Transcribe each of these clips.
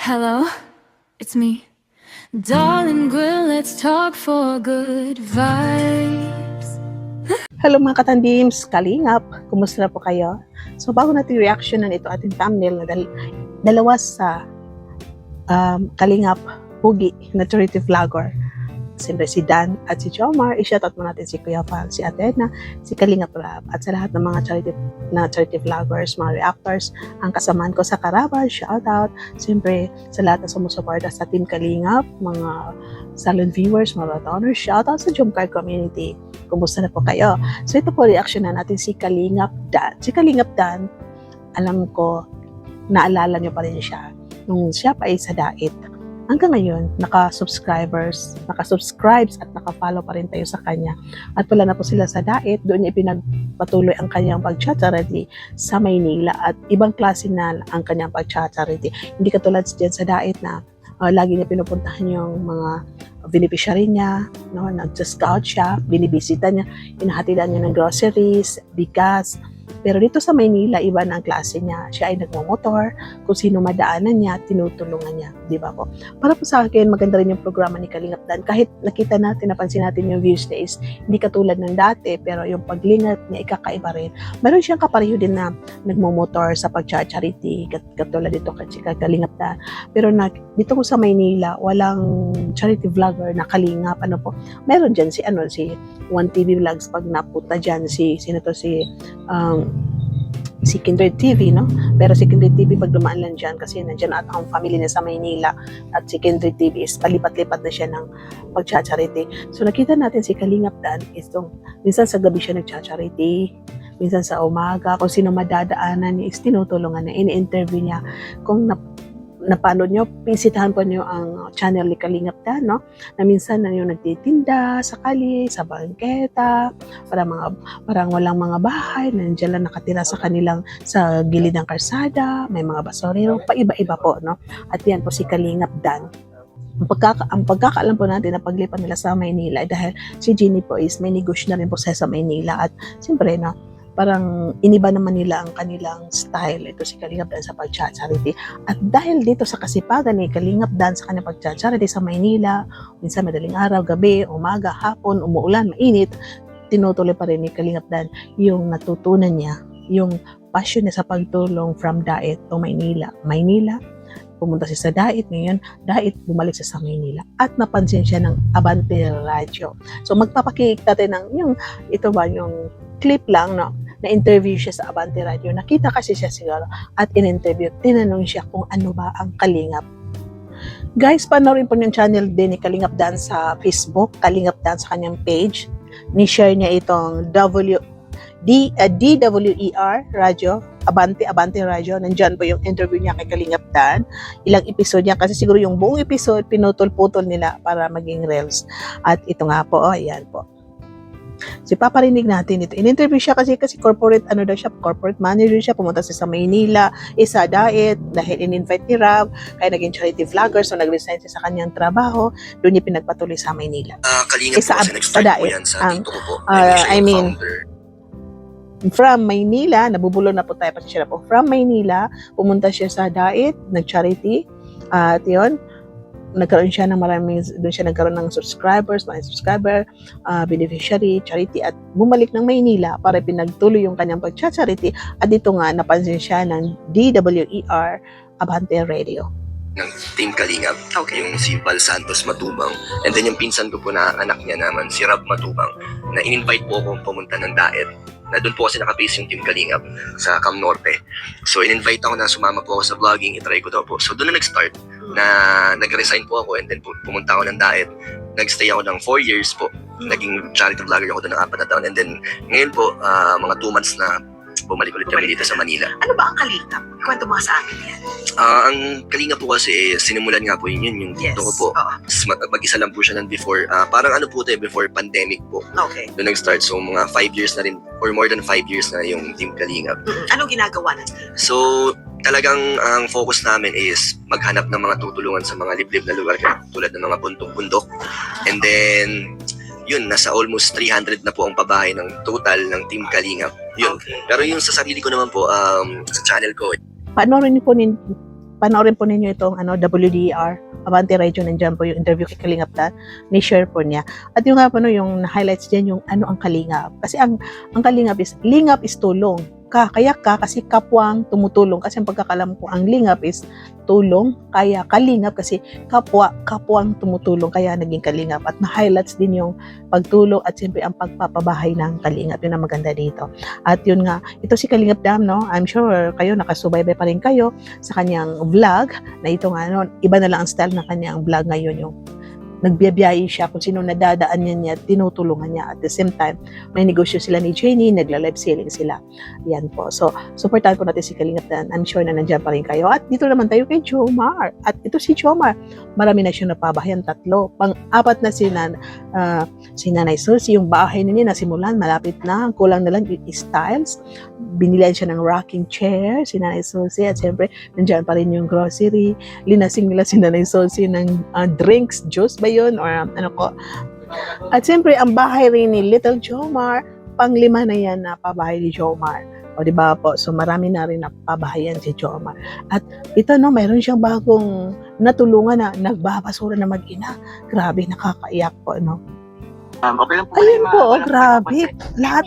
Hello, it's me. Darling, girl, let's talk for good vibes. Hello mga katandims, Kalingap, kumusta na po kayo? So bago natin reactionan ito ating thumbnail na dalawa sa Kalingap Pugi na charity vlogger. Siyempre si Dan at si Jomar, i-shoutout mo natin si Kuya Pal, si Ate Edna, si Kalingap Rap, at sa lahat ng mga charity vloggers, mga reactors, ang kasamaan ko sa Karaban, shoutout. Siyempre sa lahat na sumusuporta sa Team Kalingap, mga silent viewers, mga marathoners, shoutout sa Jomcar community. Kumusta na po kayo? So ito po, reaction na natin si Kalingap Dan. Si Kalingap Dan, alam ko, naalala nyo pa rin siya nung siya pa ay sa Dait. Hanggang ngayon, naka-subscribes at naka-follow pa rin tayo sa kanya. At wala na po sila sa Dait, doon niya ipinagpatuloy ang kanyang pag-charity sa Maynila at ibang klase na ang kanyang pag-charity. Hindi katulad dyan sa Dait na lagi niya pinupuntahan yung mga beneficiary niya, no? Nag-scout siya, binibisita niya, inahatidan niya ng groceries, bigas. Pero dito sa Maynila, iba na ang klase niya. Siya ay nagmamotor, kung sino madaanan niya, tinutulungan niya. Di ba po? Para po sa akin, maganda rin yung programa ni Kalingap Dan. Kahit nakita natin, napansin natin yung views niya is hindi katulad ng dati, pero yung paglingat niya, ikakaiba rin. Meron siyang kapareho din na nagmamotor sa pag-charity, katulad dito kay Kalingap Dan. Pero dito ko sa Maynila, walang charity vlogger na Kalingap. Ano po? Meron dyan si 1TV Vlogs pag napunta dyan, si Kindred TV, no? Pero si Kindred TV pag dumaan lang dyan kasi nandyan at ang family niya sa Maynila at si Kindred TV is palipat-lipat na siya ng pag-charity. So nakita natin si Kalingap Dan is minsan sa gabi siya nag-charity, minsan sa umaga, kung sino madadaanan niya is tinutulungan niya, ini-interview niya. Kung napanood nyo, pisitahan po nyo ang channel ni Kalingap Dan, no? Na minsan na yung nagtitinda sa kali, sa bangketa, parang walang mga bahay, nandiyan lang nakatira sa gilid ng karsada, may mga basurero, paiba-iba po, no? At yan po si Kalingap Dan. Ang pagkakaalam po natin na paglipat nila sa Maynila dahil si Jeannie po is may negosyo na rin po sa Maynila at siyempre na parang iniba naman nila ang kanilang style. Ito si Kalingap Dan sa pag-charity. At dahil dito sa kasipagan ni Kalingap Dan sa kanyang pag-charity sa Maynila, minsan madaling araw, gabi, umaga, hapon, umuulan, mainit, tinutuloy pa rin ni Kalingap Dan yung natutunan niya, yung passion niya sa pagtulong from Dait to Maynila. Pumunta siya sa Dait, ngayon Dait, bumalik siya sa Maynila at napansin siya ng Abante Radio. So magpapakita natin ng yung clip lang, no, na interview siya sa Abante Radio. Nakita kasi siya siguro at in-interview, tinanong siya kung ano ba ang Kalingap. Guys, panoorin po yung channel din ni Kalingap Dan sa Facebook, Kalingap Dan sa kanyang page. Ni-share niya itong DWER Radio, Abante Radio. Nandyan po yung interview niya kay Kalingap Dan. Ilang episode niya kasi siguro yung buong episode pinutol-putol nila para maging reels. At ito nga po, ayan po. So paparinig natin ito. In-interview siya kasi corporate corporate manager siya, pumunta siya sa Maynila, isa Dait dahil in-invite ni Rav, kaya naging charity vlogger, so nag-resign siya sa kanyang trabaho, doon niya pinagpatuloy sa Maynila. Kalingap po kasi nag-start po yan sa dito ko po. From Maynila, nabubulol na po tayo kasi siya po. From Maynila, pumunta siya sa Dait, nag-charity, at yun, doon siya nagkaroon ng subscribers, beneficiary, charity, at bumalik ng Maynila para pinagtuloy yung kanyang pag-charity. At dito nga, napansin siya ng DWER Abante Radio. Ng Team Kalingap, yung si Val Santos Matubang, and then yung pinsan ko po na anak niya naman, si Rab Matubang, na in-invite po akong pumunta ng Dait, na doon po kasi nakabase yung Team Kalingap sa Cam Norte. So in-invite ako na sumama po ako sa vlogging, itry ko daw po. So doon na nag-start, na nag-resign po ako, and then pumunta ako ng Dait. Nag-stay ako ng 4 years po. Naging charity vlogger ako doon ng 4 na taon, and then ngayon po, mga 2 months na bumalik ulit kami dito sa Manila. Ano ba ang Kalingap? Kwento mo sa akin yan. Ang Kalingap po kasi, sinimulan nga po yung Yes. dito ko po. Mag-isa lang po siya ng before, parang ano po tayo, before pandemic po. Okay. Doon nag-start, so mga 5 years na rin, or more than 5 years na yung Team Kalingap. Anong ginagawa ng team? So, talagang ang focus namin is maghanap ng mga tutulungan sa mga liblib na lugar tulad ng mga bundok-bundok. And then, yun, nasa almost 300 na po ang pabahay ng total ng Team Kalingap. Yun. Okay. Pero yung sa sarili ko naman po, sa channel ko, Panoorin niyo po panoorin po ninyo itong WDR, Abante Radio, nandiyan po yung interview kay Kalingap Dan, ni-share po niya. At yung nga po, yung highlights dyan, yung ano ang Kalingap. Kasi ang Kalingap is tulong. Kaya kasi kapwang tumutulong. Kasi ang pagkakalam ko, ang lingap is tulong, kaya kalingap kasi kapwang tumutulong, kaya naging kalingap. At na-highlights din yung pagtulong at siyempre ang pagpapabahay ng kalingap. Yun ang maganda dito. At yun nga, ito si Kalingap Dam, no? I'm sure kayo, nakasubaybay pa rin kayo sa kanyang vlog, na ito nga, no? Iba na lang ang style ng kanyang vlog ngayon, yung nagbiyabiyahe siya kung sino nadadaan niya, tinutulungan niya. At the same time, may negosyo sila ni Jenny, nagla-live selling sila. Yan po. So, supportahan po natin si Kalingap Dan. I'm sure na nandiyan pa rin kayo. At dito naman tayo kay Jomar. At ito si Jomar. Marami na siyang napabahayan, 3. Pang-4 na si Nanay Susie. Yung bahay na niya nasimulan, malapit na. Ang kulang na lang is tiles. Binilihan siya ng rocking chair, si Nanay Susie. At siyempre, nandiyan pa rin yung grocery. Linasing nila si Nanay Susie ng drinks, juice ba yun? Or ano ko. At siyempre, ang bahay rin ni Little Jomar, pang-5 na yan na pabahay ni Jomar. O diba po? So marami na rin napabahayan si Jomar. At ito, no, mayroon siyang bagong natulungan na nagbabasura na mag-ina. Grabe, nakakaiyak po, no? Okay lang po. Ayun po, grabe. Lahat,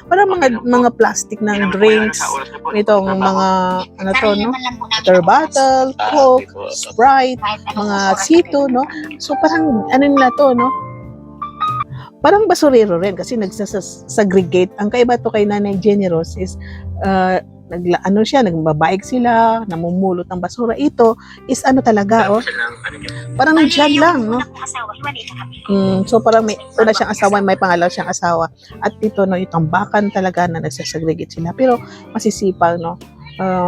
parang mga plastic ng drinks. Itong mga, no? Water bottle, Coke, Sprite, mga Sito, no? So parang, nila to, no? Parang basurero rin kasi nagsasagregate. Ang kaiba to kay Nanay Jenny Rose is, nagbabaik sila, namumulot ng basura. Ito is talaga, parang dyan lang, no? So parang may una siyang asawa, may pangalaw siyang asawa. At ito, no, itong bakan talaga na nagsasagregate sila. Pero masisipag, no?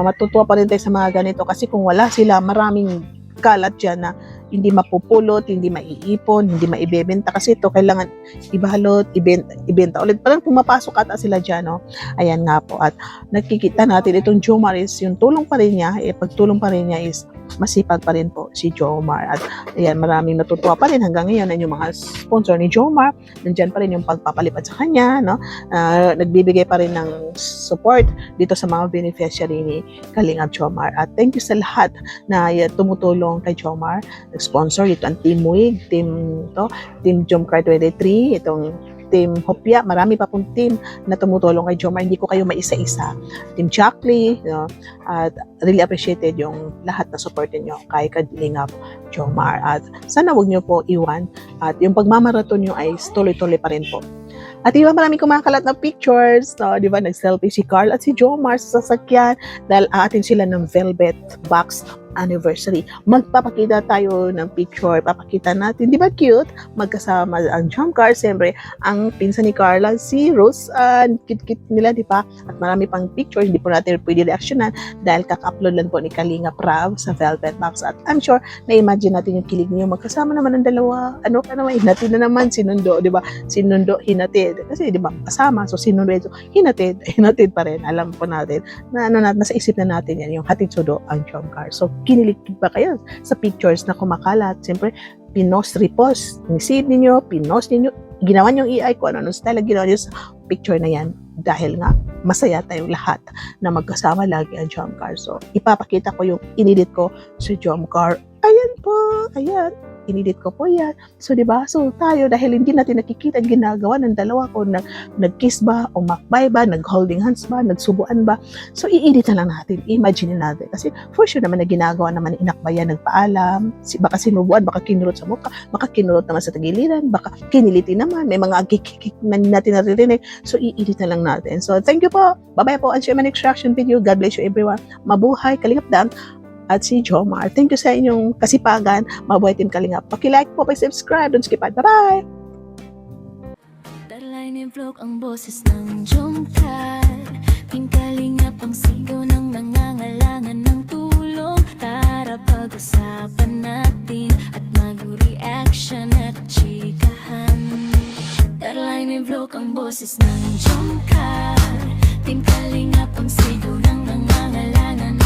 Matutuwa pa rin tayo sa mga ganito kasi kung wala sila, maraming kalat dyan na hindi mapupulot, hindi maiipon, hindi maibebenta kasi ito kailangan ibalot, ibenta ulit. Parang pumapasok ata sila dyan, no? Ayan nga po. At nakikita natin itong Jomar is yung tulong pa rin niya, pagtulong pa rin niya is masipag pa rin po si Jomar. At ayan, maraming natutuwa pa rin hanggang ngayon na yung mga sponsor ni Jomar, nandyan pa rin yung pagpapalipad sa kanya, no? Nagbibigay pa rin ng support dito sa mga beneficiary ni Kalingap Jomar. At thank you sa lahat na tumutulong kay Jomar. Sponsor ito ang Team Wig, Team Jomcar 23, itong Team Hopya, marami pa pong team na tumutulong kay Jomar, hindi ko kayo maisa-isa. Team Chakli, no? At really appreciated yung lahat na support niyo kay Kalingap Jomar. At sana wag niyo po iwan at yung pagmamaraton niyo ay tuloy-tuloy pa rin po. At iba marami kumakalat na pictures, no? Di ba? Nag-selfie si Carl at si Jomar sa sasakyan dahil aatin sila ng velvet box anniversary. Magpapakita tayo ng picture, papakita natin, di ba cute? Magkasama ang Jomcar, siyempre, ang pinsan ni Carla, si Rose, kit-kit nila, di ba? At marami pang pictures, hindi po natin pwede reactionan dahil kaka-upload lang po ni Kalingap Rab sa velvet box. At I'm sure, na-imagine natin yung kilig niyo, magkasama naman ang dalawa, hinatid na naman, sinundo, di ba? Sinundo, hinatid. Kasi, di ba, kasama, so sinundo, hinatid pa rin, alam po natin, na nasa isip na natin yan, yung hatid sudo ang Jomcar. So, kinilig ba kayo sa pictures na kumakalat? Siyempre, repost, ni-save ninyo, ninyo, ginawa nyo AI kung ano style ginawa nyo sa picture na yan dahil nga masaya tayong lahat na magkasama lagi ang Jomcar. So, ipapakita ko yung inedit ko sa Jomcar. Ayan po, ayan. Inedit ko po yan. So, di ba? So, tayo, dahil hindi natin nakikita ang ginagawa ng dalawa ko, nag-kiss ba, o makbay ba, nag-holding hands ba, nagsubuan ba. So, i-edit na lang natin, imagine natin. Kasi, for sure naman na ginagawa naman inakbayan, nagpaalam, baka sinubuan, baka kinulot sa mukha, baka kinulot naman sa tagiliran, baka kiniliti naman, may mga agik-kik na natin naririnig. So, i-edit na lang natin. So, thank you po. Bye-bye po. And share my next reaction video. God bless you everyone. Mabuhay, Kalingap Dam at si Jomar. Thank you sa inyong kasipagan. Mabuhay Team Kalingap. Paki-like po, paki-subscribe. Don't skip it. Bye-bye! Talay ni vlog ang boses ng Jomcar. Team Kalingap ang sigaw ng nangangailangan ng tulong. Tara pag-usapan natin at mag-reaction at chikahan. Talay ni vlog ang boses ng Jomcar. Team Kalingap ang sigaw ng nangangailangan